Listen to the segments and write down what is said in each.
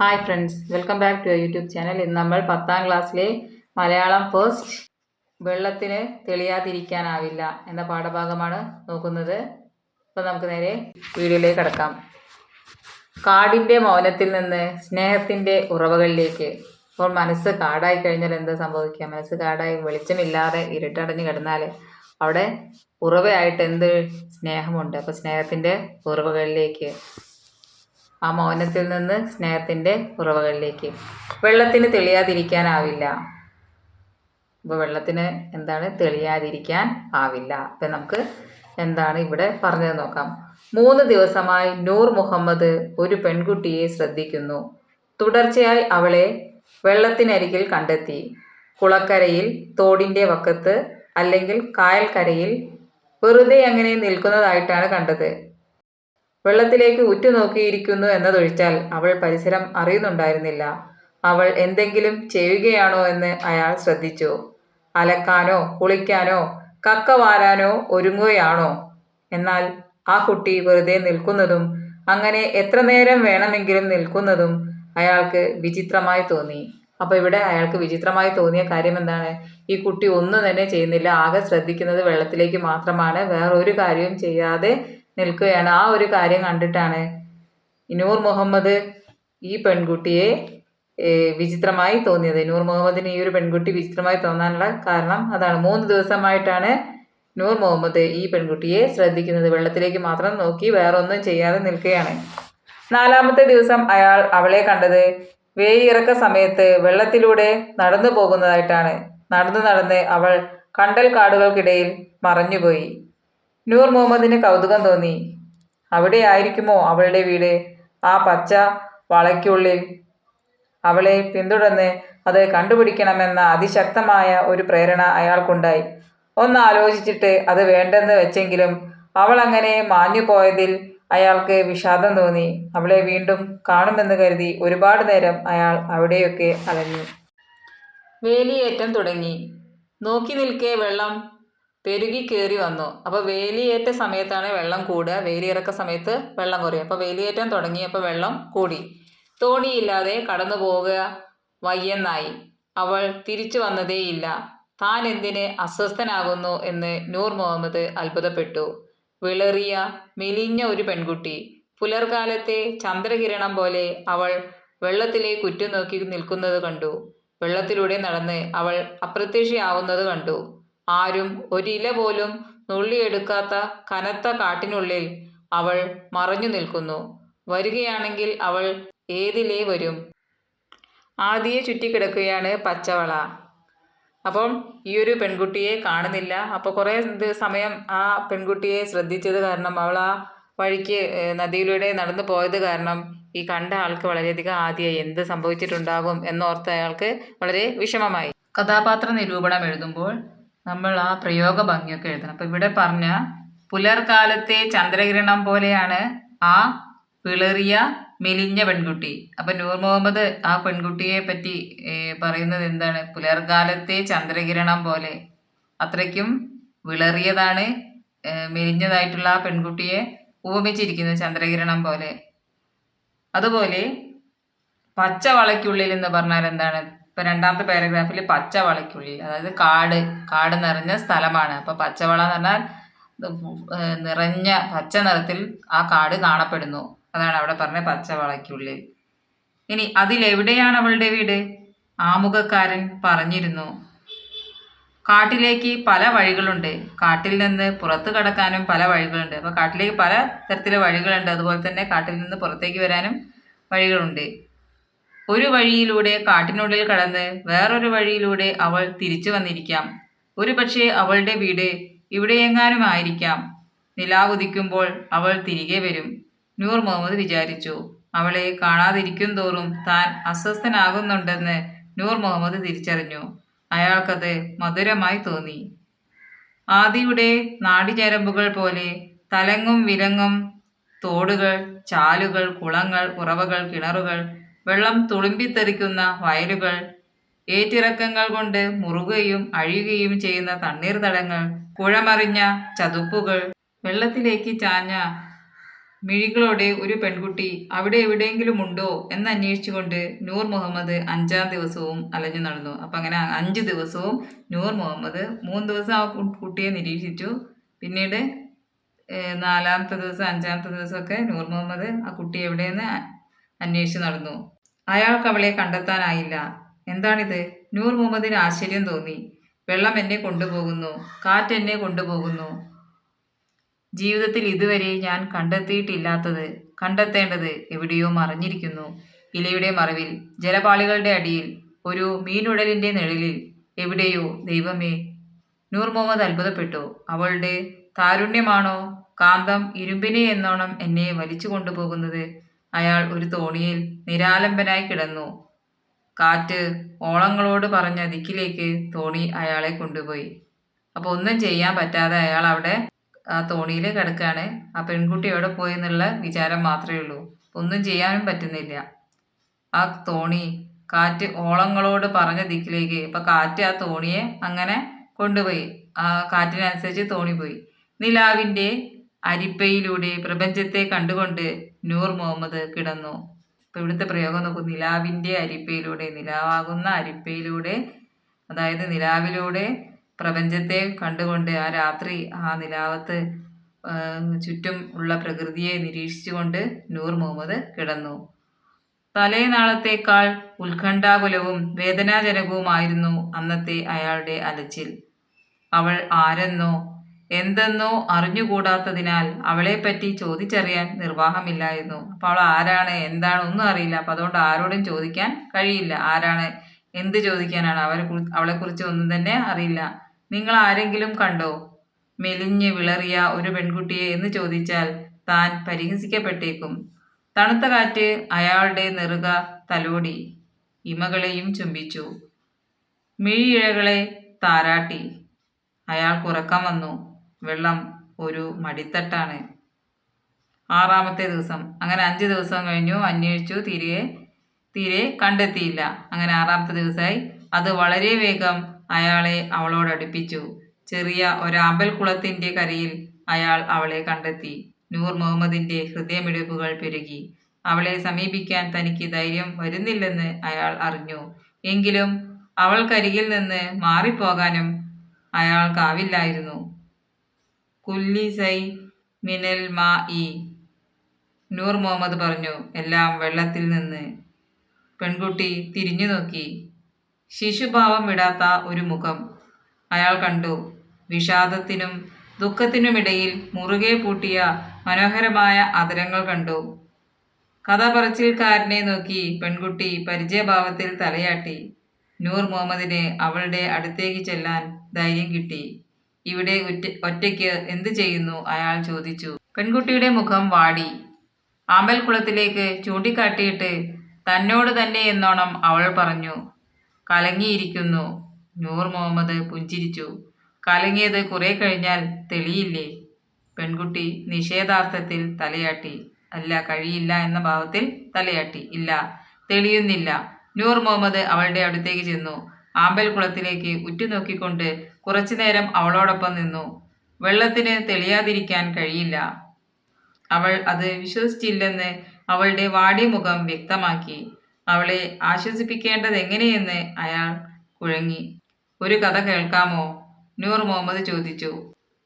Hi friends, welcome back to YouTube channel. ഇന്ന് നമ്മൾ 10ാം ക്ലാസ്സിലെ മലയാളം ഫസ്റ്റ് വെള്ളത്തിന് തെളിയാതിരിക്കാനാവില്ല എന്ന പാഠഭാഗമാണ് നോക്കുന്നത്. അപ്പോൾ നമുക്ക് നേരെ വീഡിയോയിലേക്ക് കടക്കാം. കാടിൻ്റെ മൗനത്തിൽ നിന്ന് സ്നേഹത്തിൻ്റെ ഉറവകളിലേക്ക്. അപ്പോൾ മനസ്സ് കാടായി കഴിഞ്ഞാൽ എന്താ സംഭവിക്കുക? മനസ്സ് കാടായി വെളിച്ചമില്ലാതെ ഇരുട്ടടഞ്ഞ് കിടന്നാൽ അവിടെ ഉറവയായിട്ട് എന്ത് സ്നേഹമുണ്ട്? അപ്പോൾ സ്നേഹത്തിൻ്റെ ഉറവകളിലേക്ക്, ആ മൗനത്തിൽ നിന്ന് സ്നേഹത്തിൻ്റെ ഉറവകളിലേക്ക്. വെള്ളത്തിന് തെളിയാതിരിക്കാനാവില്ല. അപ്പോൾ വെള്ളത്തിന് എന്താണ്? തെളിയാതിരിക്കാൻ ആവില്ല. അപ്പം നമുക്ക് എന്താണ് ഇവിടെ പറഞ്ഞത് നോക്കാം. 3 ദിവസമായി നൂർ മുഹമ്മദ് ഒരു പെൺകുട്ടിയെ ശ്രദ്ധിക്കുന്നു. തുടർച്ചയായി അവളെ വെള്ളത്തിനരികിൽ കണ്ടെത്തി. കുളക്കരയിൽ, തോടിൻ്റെ വക്കത്ത്, അല്ലെങ്കിൽ കായൽക്കരയിൽ വെറുതെ അങ്ങനെ നിൽക്കുന്നതായിട്ടാണ് കണ്ടത്. വെള്ളത്തിലേക്ക് ഉറ്റുനോക്കിയിരിക്കുന്നു എന്നതൊഴിച്ചാൽ അവൾ പരിസരം അറിയുന്നുണ്ടായിരുന്നില്ല. അവൾ എന്തെങ്കിലും ചെയ്യുകയാണോ എന്ന് അയാൾ ശ്രദ്ധിച്ചു. അലക്കാനോ കുളിക്കാനോ കക്ക വാരാനോ ഒരുങ്ങുകയാണോ? എന്നാൽ ആ കുട്ടി വെറുതെ നിൽക്കുന്നതും, അങ്ങനെ എത്ര നേരം വേണമെങ്കിലും നിൽക്കുന്നതും അയാൾക്ക് വിചിത്രമായി തോന്നി. അപ്പോൾ ഇവിടെ അയാൾക്ക് വിചിത്രമായി തോന്നിയ കാര്യം എന്താണ്? ഈ കുട്ടി ഒന്നും തന്നെ ചെയ്യുന്നില്ല, ആകെ ശ്രദ്ധിക്കുന്നത് വെള്ളത്തിലേക്ക് മാത്രമാണ്, വേറൊരു കാര്യവും ചെയ്യാതെ നിൽക്കുകയാണ്. ആ ഒരു കാര്യം കണ്ടിട്ടാണ് നൂർ മുഹമ്മദ് ഈ പെൺകുട്ടിയെ വിചിത്രമായി തോന്നിയത്. നൂർ മുഹമ്മദിന് ഈ ഒരു പെൺകുട്ടി വിചിത്രമായി തോന്നാനുള്ള കാരണം അതാണ്. 3 ദിവസമായിട്ടാണ് നൂർ മുഹമ്മദ് ഈ പെൺകുട്ടിയെ ശ്രദ്ധിക്കുന്നത്. വെള്ളത്തിലേക്ക് മാത്രം നോക്കി വേറെ ഒന്നും ചെയ്യാതെ നിൽക്കുകയാണ്. 4ാമത്തെ ദിവസം അയാൾ അവളെ കണ്ടത് വേലിയിറക്ക സമയത്ത് വെള്ളത്തിലൂടെ നടന്നു പോകുന്നതായിട്ടാണ്. നടന്ന് അവൾ കണ്ടൽ കാടുകൾക്കിടയിൽ മറഞ്ഞുപോയി. നൂർ മുഹമ്മദിന് കൗതുകം തോന്നി. അവിടെ ആയിരിക്കുമോ അവളുടെ വീട്? ആ പച്ച വളയ്ക്കുള്ളിൽ അവളെ പിന്തുടർന്ന് അത് കണ്ടുപിടിക്കണമെന്ന അതിശക്തമായ ഒരു പ്രേരണ അയാൾക്കുണ്ടായി. ഒന്ന് ആലോചിച്ചിട്ട് അത് വേണ്ടെന്ന് വെച്ചെങ്കിലും അവൾ അങ്ങനെ മാഞ്ഞു പോയതിൽ അയാൾക്ക് വിഷാദം തോന്നി. അവളെ വീണ്ടും കാണുമെന്ന് കരുതി ഒരുപാട് നേരം അയാൾ അവിടെയൊക്കെ അലഞ്ഞു. വേലിയേറ്റം തുടങ്ങി. നോക്കി നിൽക്കെ വെള്ളം പെരുകി കയറി വന്നു. അപ്പോൾ വേലിയേറ്റ സമയത്താണ് വെള്ളം കൂടുക, വേലിയിറക്ക സമയത്ത് വെള്ളം കുറയും. അപ്പോൾ വേലിയേറ്റം തുടങ്ങിയപ്പോൾ വെള്ളം കൂടി. തോണിയില്ലാതെ കടന്നു പോകുക വയ്യെന്നായി. അവൾ തിരിച്ചു വന്നതേയില്ല. താൻ എന്തിന് അസ്വസ്ഥനാകുന്നു എന്ന് നൂർ മുഹമ്മദ് അത്ഭുതപ്പെട്ടു. വിളറിയ മെലിഞ്ഞ ഒരു പെൺകുട്ടി. പുലർകാലത്തെ ചന്ദ്രകിരണം പോലെ അവൾ വെള്ളത്തിലേക്ക് ഉറ്റുനോക്കി നിൽക്കുന്നത് കണ്ടു. വെള്ളത്തിലൂടെ നടന്ന് അവൾ അപ്രത്യക്ഷയാവുന്നത് കണ്ടു. ആരും ഒരില പോലും നുള്ളിയെടുക്കാത്ത കനത്ത കാട്ടിനുള്ളിൽ അവൾ മറഞ്ഞു നിൽക്കുന്നു. വരികയാണെങ്കിൽ അവൾ ഏതിലേ വരും? ആദിയെ ചുറ്റിക്കിടക്കുകയാണ് പച്ചവള. അപ്പം ഈ ഒരു പെൺകുട്ടിയെ കാണുന്നില്ല. അപ്പോൾ കുറേ സമയം ആ പെൺകുട്ടിയെ ശ്രദ്ധിച്ചത് കാരണം, അവൾ ആ വഴിക്ക് നദിയിലൂടെ നടന്നു പോയത് കാരണം ഈ കണ്ട ആൾക്ക് വളരെയധികം ആദിയായി. എന്ത് സംഭവിച്ചിട്ടുണ്ടാകും എന്നോർത്ത് അയാൾക്ക് വളരെ വിഷമമായി. കഥാപാത്ര നിരൂപണം എഴുതുമ്പോൾ നമ്മൾ ആ പ്രയോഗ ഭംഗിയൊക്കെ എഴുതണം. അപ്പോൾ ഇവിടെ പറഞ്ഞ പുലർകാലത്തെ ചന്ദ്രകിരണം പോലെയാണ് ആ വിളറിയ മെലിഞ്ഞ പെൺകുട്ടി. അപ്പം നൂർ മുഹമ്മദ് ആ പെൺകുട്ടിയെ പറ്റി പറയുന്നത് എന്താണ്? പുലർകാലത്തെ ചന്ദ്രകിരണം പോലെ. അത്രയ്ക്കും വിളറിയതാണ്, മെലിഞ്ഞതായിട്ടുള്ള ആ പെൺകുട്ടിയെ ഉപമിച്ചിരിക്കുന്നത് ചന്ദ്രകിരണം പോലെ. അതുപോലെ പച്ച വളയ്ക്കുള്ളിൽ എന്ന് പറഞ്ഞാൽ എന്താണ്? ഇപ്പം 2ാമത്തെ പാരഗ്രാഫിൽ പച്ച വളയ്ക്കുള്ളിൽ, അതായത് കാട് നിറഞ്ഞ സ്ഥലമാണ്. അപ്പോൾ പച്ചവള എന്ന് പറഞ്ഞാൽ നിറഞ്ഞ പച്ച നിറത്തിൽ ആ കാട് കാണപ്പെടുന്നു. അതാണ് അവിടെ പറഞ്ഞ പച്ച വളയ്ക്കുള്ളിൽ. ഇനി അതിലെവിടെയാണ് അവളുടെ വീട്? ആമുഖക്കാരൻ പറഞ്ഞിരുന്നു. കാട്ടിലേക്ക് പല വഴികളുണ്ട്. കാട്ടിൽ നിന്ന് പുറത്തു കടക്കാനും പല വഴികളുണ്ട്. അപ്പോൾ കാട്ടിലേക്ക് പല തരത്തിലെ വഴികളുണ്ട്. അതുപോലെ തന്നെ കാട്ടിൽ നിന്ന് പുറത്തേക്ക് വരാനും വഴികളുണ്ട്. ഒരു വഴിയിലൂടെ കാട്ടിനുള്ളിൽ കടന്ന് വേറൊരു വഴിയിലൂടെ അവൾ തിരിച്ചു വന്നിരിക്കാം. ഒരു പക്ഷേ അവളുടെ വീട് ഇവിടെയെങ്ങാനും ആയിരിക്കാം. നിലാവുദിക്കുമ്പോൾ അവൾ തിരികെ വരും. നൂർ മുഹമ്മദ് വിചാരിച്ചു. അവളെ കാണാതിരിക്കും തോറും താൻ അസ്വസ്ഥനാകുന്നുണ്ടെന്ന് നൂർ മുഹമ്മദ് തിരിച്ചറിഞ്ഞു. അയാൾക്കത് മധുരമായി തോന്നി. ആദിയുടെ നാടിഞരമ്പുകൾ പോലെ തലങ്ങും വിലങ്ങും തോടുകൾ, ചാലുകൾ, കുളങ്ങൾ, ഉറവകൾ, കിണറുകൾ, വെള്ളം തുളുമ്പിത്തെറിക്കുന്ന വയലുകൾ, ഏറ്റിറക്കങ്ങൾ കൊണ്ട് മുറുകുകയും അഴിയുകയും ചെയ്യുന്ന തണ്ണീർത്തടങ്ങൾ, കുഴമറിഞ്ഞ ചതുപ്പുകൾ, വെള്ളത്തിലേക്ക് ചാഞ്ഞ മിഴികളോടെ ഒരു പെൺകുട്ടി അവിടെ എവിടെയെങ്കിലും ഉണ്ടോ എന്നന്വേഷിച്ചുകൊണ്ട് നൂർ മുഹമ്മദ് 5-ാം ദിവസവും അലഞ്ഞു നടന്നു. അപ്പം അങ്ങനെ 5 ദിവസവും നൂർ മുഹമ്മദ് 3 ദിവസം ആ കുട്ടിയെ നിരീക്ഷിച്ചു. പിന്നീട് 4-ാമത്തെ ദിവസം 5-ാമത്തെ ദിവസമൊക്കെ നൂർ മുഹമ്മദ് ആ കുട്ടി എവിടെയെന്ന് അന്വേഷിച്ച് നടന്നു. അയാൾക്ക് അവളെ കണ്ടെത്താനായില്ല. എന്താണിത്? നൂർ മുഹമ്മദിന് ആശ്ചര്യം തോന്നി. വെള്ളം എന്നെ കൊണ്ടുപോകുന്നു, കാറ്റ് എന്നെ കൊണ്ടുപോകുന്നു. ജീവിതത്തിൽ ഇതുവരെ ഞാൻ കണ്ടെത്തിയിട്ടില്ലാത്തത്, കണ്ടെത്തേണ്ടത് എവിടെയോ മറഞ്ഞിരിക്കുന്നു. ഇലയുടെ മറവിൽ, ജലപാളികളുടെ അടിയിൽ, ഒരു മീനുടലിന്റെ നിഴലിൽ, എവിടെയോ. ദൈവമേ! നൂർ മുഹമ്മദ് അത്ഭുതപ്പെട്ടു. അവളുടെ താരുണ്യമാണോ കാന്തം ഇരുമ്പിനെ എന്നോണം എന്നെ വലിച്ചു കൊണ്ടുപോകുന്നത്? അയാൾ ഒരു തോണിയിൽ നിരാലംബനായി കിടന്നു. കാറ്റ് ഓളങ്ങളോട് പറഞ്ഞ ദിക്കിലേക്ക് തോണി അയാളെ കൊണ്ടുപോയി. അപ്പോൾ ഒന്നും ചെയ്യാൻ പറ്റാതെ അയാൾ അവിടെ ആ തോണിയിൽ കിടക്കുകയാണ്. ആ പെൺകുട്ടി എവിടെ പോയി എന്നുള്ള വിചാരം മാത്രമേ ഉള്ളൂ. ഒന്നും ചെയ്യാനും പറ്റുന്നില്ല. ആ തോണി കാറ്റ് ഓളങ്ങളോട് പറഞ്ഞ ദിക്കിലേക്ക്, ഇപ്പം കാറ്റ് ആ തോണിയെ അങ്ങനെ കൊണ്ടുപോയി. ആ കാറ്റിനനുസരിച്ച് തോണി പോയി. നിലാവിൻ്റെ അരിപ്പയിലൂടെ പ്രപഞ്ചത്തെ കണ്ടുകൊണ്ട് നൂർ മുഹമ്മദ് കിടന്നു. ഇപ്പം ഇവിടുത്തെ പ്രയോഗം നോക്കൂ. നിലാവിൻ്റെ അരിപ്പയിലൂടെ, നിലാവാകുന്ന അരിപ്പയിലൂടെ, അതായത് നിലാവിലൂടെ പ്രപഞ്ചത്തെ കണ്ടുകൊണ്ട് ആ രാത്രി ആ നിലാവത്ത് ചുറ്റും ഉള്ള പ്രകൃതിയെ നിരീക്ഷിച്ചുകൊണ്ട് നൂർ മുഹമ്മദ് കിടന്നു. തലേനാളത്തേക്കാൾ ഉത്കണ്ഠാകുലവും വേദനാജനകവുമായിരുന്നു അന്നത്തെ അയാളുടെ അലച്ചിൽ. അവൾ ആരെന്നോ എന്തെന്നോ അറിഞ്ഞുകൂടാത്തതിനാൽ അവളെപ്പറ്റി ചോദിച്ചറിയാൻ നിർവാഹമില്ലായിരുന്നു. അപ്പോൾ അവൾ ആരാണ്, എന്താണ്, ഒന്നും അറിയില്ല. അപ്പം അതുകൊണ്ട് ആരോടും ചോദിക്കാൻ കഴിയില്ല. ആരാണ്, എന്ത് ചോദിക്കാനാണ്? അവളെക്കുറിച്ച് ഒന്നും തന്നെ അറിയില്ല. നിങ്ങൾ ആരെങ്കിലും കണ്ടോ മെലിഞ്ഞ് വിളറിയ ഒരു പെൺകുട്ടിയെ എന്ന് ചോദിച്ചാൽ താൻ പരിഹസിക്കപ്പെട്ടേക്കും. തണുത്ത കാറ്റ് അയാളുടെ നെറുക തലോടി, ഇമകളെയും ചുംബിച്ചു, മിഴിയിഴകളെ താരാട്ടി. അയാൾക്ക് ഉറക്കം വന്നു. വെള്ളം ഒരു മടിത്തട്ടാണ്. 6-ാമത്തെ ദിവസം. അങ്ങനെ 5 ദിവസം കഴിഞ്ഞു. അന്വേഷിച്ചു, തീരെ കണ്ടെത്തിയില്ല. അങ്ങനെ 6-ാമത്തെ ദിവസമായി. അത് വളരെ വേഗം അയാളെ അവളോടടുപ്പിച്ചു. ചെറിയ ഒരാമ്പൽ കുളത്തിൻ്റെ കരയിൽ അയാൾ അവളെ കണ്ടെത്തി. നൂർ മുഹമ്മദിൻ്റെ ഹൃദയമിടിപ്പുകൾ പെരുകി. അവളെ സമീപിക്കാൻ തനിക്ക് ധൈര്യം വരുന്നില്ലെന്ന് അയാൾ അറിഞ്ഞു. എങ്കിലും അവൾക്കരികിൽ നിന്ന് മാറിപ്പോകാനും അയാൾക്കാവില്ലായിരുന്നു. കുല്ലിസൈ മിനൽ മാ ഇ, നൂർ മുഹമ്മദ് പറഞ്ഞു. എല്ലാം വെള്ളത്തിൽ നിന്ന്. പെൺകുട്ടി തിരിഞ്ഞു നോക്കി. ശിശുഭാവം വിടാത്ത ഒരു മുഖം അയാൾ കണ്ടു. വിഷാദത്തിനും ദുഃഖത്തിനുമിടയിൽ മുറുകെ പൂട്ടിയ മനോഹരമായ അധരങ്ങൾ കണ്ടു. കഥ പറച്ചിൽക്കാരനെ നോക്കി പെൺകുട്ടി പരിചയഭാവത്തിൽ തലയാട്ടി. നൂർ മുഹമ്മദിന് അവളുടെ അടുത്തേക്ക് ചെല്ലാൻ ധൈര്യം കിട്ടി. ഇവിടെ ഒറ്റയ്ക്ക് എന്ത് ചെയ്യുന്നു? അയാൾ ചോദിച്ചു. പെൺകുട്ടിയുടെ മുഖം വാടി. ആമ്പൽക്കുളത്തിലേക്ക് ചൂണ്ടിക്കാട്ടിയിട്ട് തന്നോട് തന്നെ എന്നോണം അവൾ പറഞ്ഞു. കലങ്ങിയിരിക്കുന്നു. നൂർ മുഹമ്മദ് പുഞ്ചിരിച്ചു. കലങ്ങിയത് കുറെ കഴിഞ്ഞാൽ തെളിയില്ലേ? പെൺകുട്ടി നിഷേധാർത്ഥത്തിൽ തലയാട്ടി. അല്ല, കഴിയില്ല എന്ന ഭാവത്തിൽ തലയാട്ടി. ഇല്ല, തെളിയുന്നില്ല. നൂർ മുഹമ്മദ് അവളുടെ അടുത്തേക്ക് ചെന്നു. ആമ്പൽക്കുളത്തിലേക്ക് ഉറ്റുനോക്കിക്കൊണ്ട് കുറച്ചുനേരം അവളോടൊപ്പം നിന്നു. വെള്ളത്തിന് തെളിയാതിരിക്കാൻ കഴിയില്ല. അവൾ അത് വിശ്വസിച്ചില്ലെന്ന് അവളുടെ വാടിയ മുഖം വ്യക്തമാക്കി. അവളെ ആശ്വസിപ്പിക്കേണ്ടതെങ്ങനെയെന്ന് അയാൾ കുഴങ്ങി. ഒരു കഥ കേൾക്കാമോ? നൂർ മുഹമ്മദ് ചോദിച്ചു.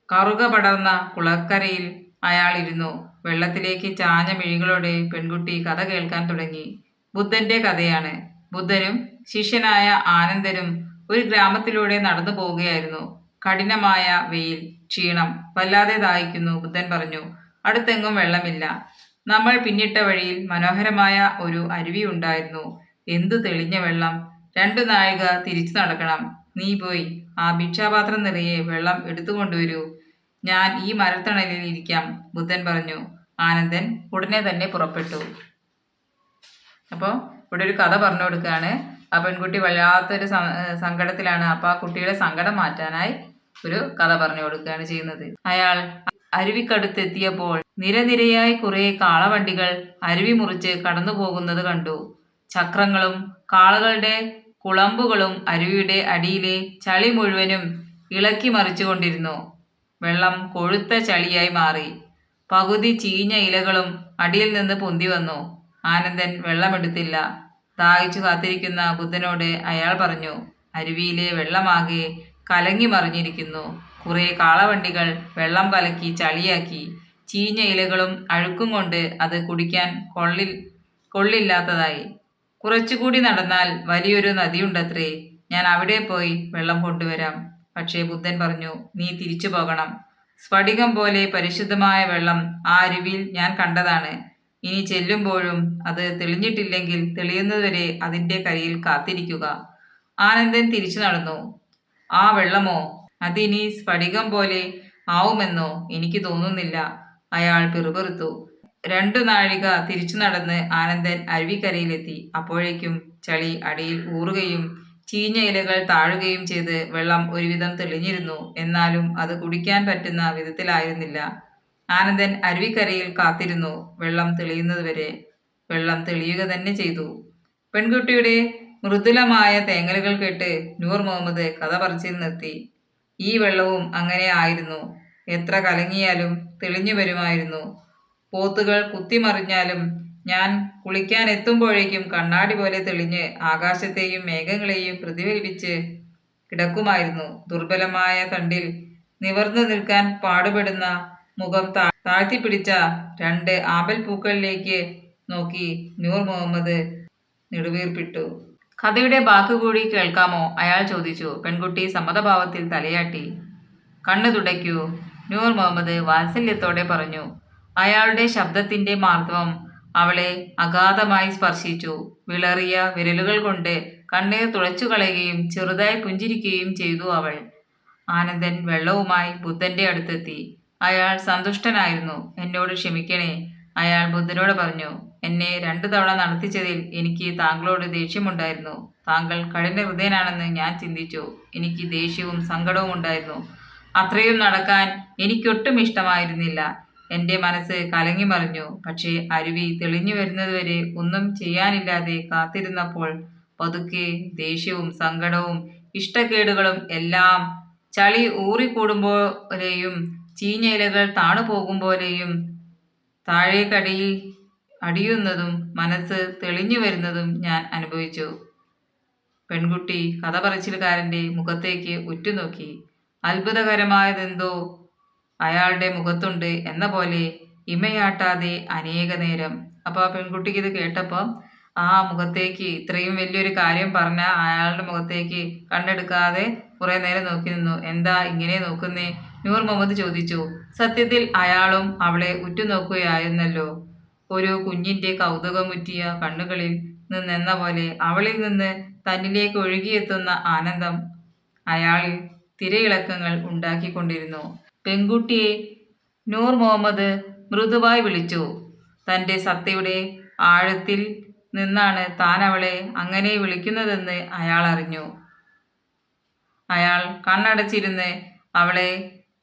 കറുക പടർന്ന കുളക്കരയിൽ അയാൾ ഇരുന്നു. വെള്ളത്തിലേക്ക് ചാഞ്ഞ മിഴികളോടെ പെൺകുട്ടി കഥ കേൾക്കാൻ തുടങ്ങി. ബുദ്ധന്റെ കഥയാണ്. ബുദ്ധനും ശിഷ്യനായ ആനന്ദനും ഒരു ഗ്രാമത്തിലൂടെ നടന്നു പോവുകയായിരുന്നു. കഠിനമായ വെയിൽ, ക്ഷീണം, വല്ലാതെ ദാഹിക്കുന്നു. ബുദ്ധൻ പറഞ്ഞു, അടുത്തെങ്ങും വെള്ളമില്ല. നമ്മൾ പിന്നിട്ട വഴിയിൽ മനോഹരമായ ഒരു അരുവി ഉണ്ടായിരുന്നു. എന്തു തെളിഞ്ഞ വെള്ളം! 2 നാഴിക തിരിച്ചു നടക്കണം. നീ പോയി ആ ഭിക്ഷാപാത്രം നിറയെ വെള്ളം എടുത്തുകൊണ്ടുവരൂ. ഞാൻ ഈ മരത്തണലിൽ ഇരിക്കാം, ബുദ്ധൻ പറഞ്ഞു. ആനന്ദൻ ഉടനെ തന്നെ പുറപ്പെട്ടു. അപ്പോൾ ഇവിടെ ഒരു കഥ പറഞ്ഞു കൊടുക്കുകയാണ്. ആ പെൺകുട്ടി വല്ലാത്തൊരു സങ്കടത്തിലാണ്. അപ്പോൾ ആ കുട്ടിയുടെ സങ്കടം മാറ്റാനായി ഒരു കഥ പറഞ്ഞു കൊടുക്കുകയാണ് ചെയ്യുന്നത്. അയാൾ അരുവിക്കടുത്തെത്തിയപ്പോൾ നിരനിരയായി കുറെ കാളവണ്ടികൾ അരുവി മുറിച്ച് കടന്നു പോകുന്നത് കണ്ടു. ചക്രങ്ങളും കാളകളുടെ കുളമ്പുകളും അരുവിയുടെ അടിയിലെ ചളി മുഴുവനും ഇളക്കി മറിച്ചുകൊണ്ടിരുന്നു. വെള്ളം കൊഴുത്ത ചളിയായി മാറി. പകുതി ചീഞ്ഞ ഇലകളും അടിയിൽ നിന്ന് പൊന്തി വന്നു. ആനന്ദൻ വെള്ളമെടുത്തില്ല. ദാഹിച്ചു കാത്തിരിക്കുന്ന ബുദ്ധനോട് അയാൾ പറഞ്ഞു, അരുവിയിലെ വെള്ളമാകെ കലങ്ങി മറിഞ്ഞിരിക്കുന്നു. കുറെ കാളവണ്ടികൾ വെള്ളം കലക്കി ചളിയാക്കി. ചീഞ്ഞ ഇലകളും അഴുക്കും കൊണ്ട് അത് കുടിക്കാൻ കൊള്ളില്ലാത്തതായി. കുറച്ചുകൂടി നടന്നാൽ വലിയൊരു നദിയുണ്ടത്രേ. ഞാൻ അവിടെ പോയി വെള്ളം കൊണ്ടുവരാം. പക്ഷേ ബുദ്ധൻ പറഞ്ഞു, നീ തിരിച്ചു പോകണം. സ്ഫടികം പോലെ പരിശുദ്ധമായ വെള്ളം ആ അരുവിയിൽ ഞാൻ കണ്ടതാണ്. ഇനി ചെല്ലുമ്പോഴും അത് തെളിഞ്ഞിട്ടില്ലെങ്കിൽ തെളിയുന്നതുവരെ അതിൻ്റെ കരയിൽ കാത്തിരിക്കുക. ആനന്ദൻ തിരിച്ചു നടന്നു. ആ വെള്ളമോ അതിനി സ്ഫടികം പോലെ ആവുമെന്നോ എനിക്ക് തോന്നുന്നില്ല, അയാൾ പിറുപിറുത്തു. 2 നാഴിക തിരിച്ചു നടന്ന് ആനന്ദൻ അരുവിക്കരയിലെത്തി. അപ്പോഴേക്കും ചളി അടിയിൽ ഊറുകയും ചീഞ്ഞ ഇലകൾ താഴുകയും ചെയ്ത് വെള്ളം ഒരുവിധം തെളിഞ്ഞിരുന്നു. എന്നാലും അത് കുടിക്കാൻ പറ്റുന്ന വിധത്തിലായിരുന്നില്ല. ആനന്ദൻ അരുവിക്കരയിൽ കാത്തിരുന്നു, വെള്ളം തെളിയുന്നതുവരെ. വെള്ളം തെളിയുക തന്നെ ചെയ്തു. പെൺകുട്ടിയുടെ മൃദുലമായ തേങ്ങലുകൾ കേട്ട് നൂർ മുഹമ്മദ് കഥ പറച്ചിൽ നിർത്തി. ഈ വെള്ളവും അങ്ങനെ ആയിരുന്നു. എത്ര കലങ്ങിയാലും തെളിഞ്ഞു വരുമായിരുന്നു. പോത്തുകൾ കുത്തിമറിഞ്ഞാലും ഞാൻ കുളിക്കാൻ എത്തുമ്പോഴേക്കും കണ്ണാടി പോലെ തെളിഞ്ഞ് ആകാശത്തെയും മേഘങ്ങളെയും പ്രതിഫലിപ്പിച്ച് കിടക്കുമായിരുന്നു. ദുർബലമായ തണ്ടിൽ നിവർന്നു നിൽക്കാൻ പാടുപെടുന്ന മുഖം താഴ്ത്തിപ്പിടിച്ച 2 ആമ്പൽ പൂക്കളിലേക്ക് നോക്കി നൂർ മുഹമ്മദ് നെടുവീർപ്പിട്ടു. കഥയുടെ ബാക്കുകൂടി കേൾക്കാമോ, അയാൾ ചോദിച്ചു. പെൺകുട്ടി സമ്മതഭാവത്തിൽ തലയാട്ടി. കണ്ണു തുടയ്ക്കൂ, നൂർ മുഹമ്മദ് വാത്സല്യത്തോടെ പറഞ്ഞു. അയാളുടെ ശബ്ദത്തിന്റെ മാർദ്ദവം അവളെ അഗാധമായി സ്പർശിച്ചു. വിളറിയ വിരലുകൾ കൊണ്ട് കണ്ണീർ തുടച്ചു കളയുകയും ചെറുതായി പുഞ്ചിരിക്കുകയും ചെയ്തു അവൾ. ആനന്ദൻ വെള്ളവുമായി ബുദ്ധന്റെ അടുത്തെത്തി. അയാൾ സന്തുഷ്ടനായിരുന്നു. എന്നോട് ക്ഷമിക്കണേ, അയാൾ ബുദ്ധനോട് പറഞ്ഞു. എന്നെ 2 തവണ നടത്തിച്ചതിൽ എനിക്ക് താങ്കളോട് ദേഷ്യമുണ്ടായിരുന്നു. താങ്കൾ കഠിന ഹൃദയനാണെന്ന് ഞാൻ ചിന്തിച്ചു. എനിക്ക് ദേഷ്യവും സങ്കടവും ഉണ്ടായിരുന്നു. അത്രയും നടക്കാൻ എനിക്കൊട്ടും ഇഷ്ടമായിരുന്നില്ല. എൻ്റെ മനസ്സ് കലങ്ങി മറിഞ്ഞു. പക്ഷേ അരുവി തെളിഞ്ഞു വരുന്നതുവരെ ഒന്നും ചെയ്യാനില്ലാതെ കാത്തിരുന്നപ്പോൾ പതുക്കെ ദേഷ്യവും സങ്കടവും ഇഷ്ടക്കേടുകളും എല്ലാം ചളി ഊറിക്കൂടുമ്പോലെയും ചീഞ്ഞ ഇലകൾ താണു പോകും പോലെയും താഴേക്കടിയിൽ അടിയുന്നതും മനസ്സ് തെളിഞ്ഞു വരുന്നതും ഞാൻ അനുഭവിച്ചു. പെൺകുട്ടി കഥ പറച്ചിലുകാരൻ്റെ മുഖത്തേക്ക് ഉറ്റുനോക്കി. അത്ഭുതകരമായതെന്തോ അയാളുടെ മുഖത്തുണ്ട് എന്ന പോലെ ഇമയാട്ടാതെ അനേക നേരം. അപ്പോൾ ആ പെൺകുട്ടിക്ക് ഇത് കേട്ടപ്പോൾ ആ മുഖത്തേക്ക് ഇത്രയും വലിയൊരു കാര്യം പറഞ്ഞ അയാളുടെ മുഖത്തേക്ക് കണ്ണെടുക്കാതെ കുറേ നേരം നോക്കി നിന്നു. എന്താ ഇങ്ങനെ നോക്കുന്നേ, നൂർ മുഹമ്മദ് ചോദിച്ചു. സത്യത്തിൽ അയാളും അവളെ ഉറ്റുനോക്കുകയായിരുന്നല്ലോ. ഒരു കുഞ്ഞിൻ്റെ കൗതുകമുറ്റിയ കണ്ണുകളിൽ നിന്നെന്ന പോലെ അവളിൽ നിന്ന് തന്നിലേക്ക് ഒഴുകിയെത്തുന്ന ആനന്ദം അയാളിൽ തിരയിളക്കങ്ങൾ ഉണ്ടാക്കിക്കൊണ്ടിരുന്നു. പെൺകുട്ടിയെ നൂർ മുഹമ്മദ് മൃദുവായി വിളിച്ചു. തൻ്റെ സത്തയുടെ ആഴത്തിൽ നിന്നാണ് താൻ അവളെ അങ്ങനെ വിളിക്കുന്നതെന്ന് അയാൾ അറിഞ്ഞു. അയാൾ കണ്ണടച്ചിരുന്ന് അവളെ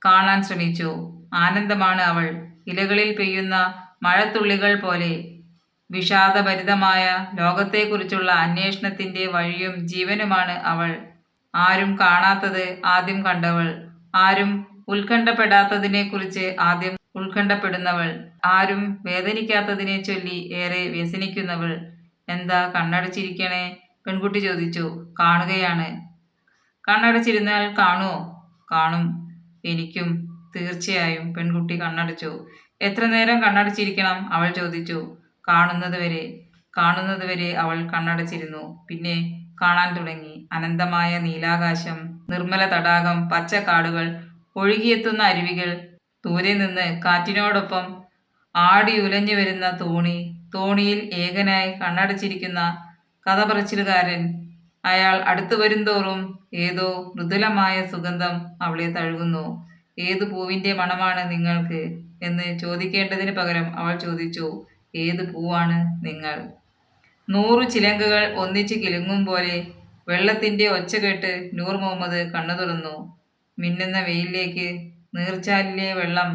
കാണാൻ ശ്രമിച്ചു. ആനന്ദമാണ് അവൾ. ഇലകളിൽ പെയ്യുന്ന മഴത്തുള്ളികൾ പോലെ വിഷാദഭരിതമായ ലോകത്തെക്കുറിച്ചുള്ള അന്വേഷണത്തിൻ്റെ വഴിയും ജീവനുമാണ് അവൾ. ആരും കാണാത്തത് ആദ്യം കണ്ടവൾ, ആരും ഉത്കണ്ഠപ്പെടാത്തതിനെക്കുറിച്ച് ആദ്യം ഉത്കണ്ഠപ്പെടുന്നവൾ, ആരും വേദനിക്കാത്തതിനെ ചൊല്ലി ഏറെ വ്യസനിക്കുന്നവൾ. എന്താ കണ്ണടച്ചിരിക്കണേ, പെൺകുട്ടി ചോദിച്ചു. കാണുകയാണ്. കണ്ണടച്ചിരുന്നാൽ കാണുമോ? കാണും, എനിക്കും തീർച്ചയായും. പെൺകുട്ടി കണ്ണടച്ചു. എത്ര നേരം കണ്ണടച്ചിരിക്കണം, അവൾ ചോദിച്ചു. കാണുന്നത് വരെ അവൾ കണ്ണടച്ചിരുന്നു. പിന്നെ കാണാൻ തുടങ്ങി. അനന്തമായ നീലാകാശം, നിർമ്മല തടാകം, പച്ചക്കാടുകൾ, ഒഴുകിയെത്തുന്ന അരുവികൾ, ദൂരെ നിന്ന് കാറ്റിനോടൊപ്പം ആടി ഉലഞ്ഞു വരുന്ന തോണിയിൽ ഏകനായി കണ്ണടച്ചിരിക്കുന്ന കഥ പറച്ചിലുകാരൻ. അയാൾ അടുത്തു വരുംതോറും ഏതോ മൃദുലമായ സുഗന്ധം അവളെ തഴുകുന്നു. ഏതു പൂവിൻ്റെ മണമാണ് നിങ്ങൾക്ക് എന്ന് ചോദിക്കേണ്ടതിന് പകരം അവൾ ചോദിച്ചു, ഏത് പൂവാണ് നിങ്ങൾ? 100 ചിലങ്കകൾ ഒന്നിച്ച് കിലുങ്ങും പോലെ വെള്ളത്തിൻ്റെ ഒച്ച കേട്ട് നൂർ മുഹമ്മദ് കണ്ണു തുറന്നു. മിന്നുന്ന വെയിലിലേക്ക് നീർച്ചാലിലെ വെള്ളം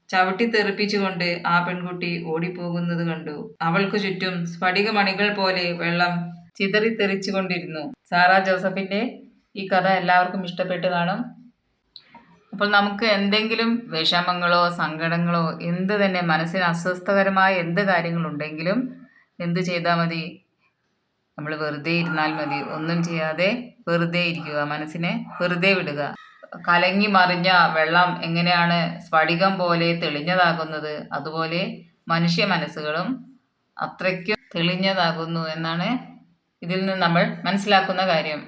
ചവിട്ടിത്തെറിപ്പിച്ചുകൊണ്ട് ആ പെൺകുട്ടി ഓടിപ്പോകുന്നത് കണ്ടു. അവൾക്കു ചുറ്റും സ്ഫടികമണികൾ പോലെ വെള്ളം ചിതറിത്തെറിച്ചു കൊണ്ടിരുന്നു. സാറാ ജോസഫിൻ്റെ ഈ കഥ എല്ലാവർക്കും ഇഷ്ടപ്പെട്ട് കാണും. അപ്പോൾ നമുക്ക് എന്തെങ്കിലും വിഷമങ്ങളോ സങ്കടങ്ങളോ എന്ത് തന്നെ മനസ്സിന് അസ്വസ്ഥകരമായ എന്ത് കാര്യങ്ങളുണ്ടെങ്കിലും എന്ത് ചെയ്താൽ മതി? നമ്മൾ വെറുതെ ഇരുന്നാൽ മതി. ഒന്നും ചെയ്യാതെ വെറുതെ ഇരിക്കുക, മനസ്സിനെ വെറുതെ വിടുക. കലങ്ങി മറിഞ്ഞ വെള്ളം എങ്ങനെയാണ് സ്ഫടികം പോലെ തെളിഞ്ഞതാകുന്നത്, അതുപോലെ മനുഷ്യ മനസ്സുകളും അത്രയ്ക്കും തെളിഞ്ഞതാകുന്നു എന്നാണ് ഇതിൽ നിന്ന് നമ്മൾ മനസ്സിലാക്കുന്ന കാര്യം.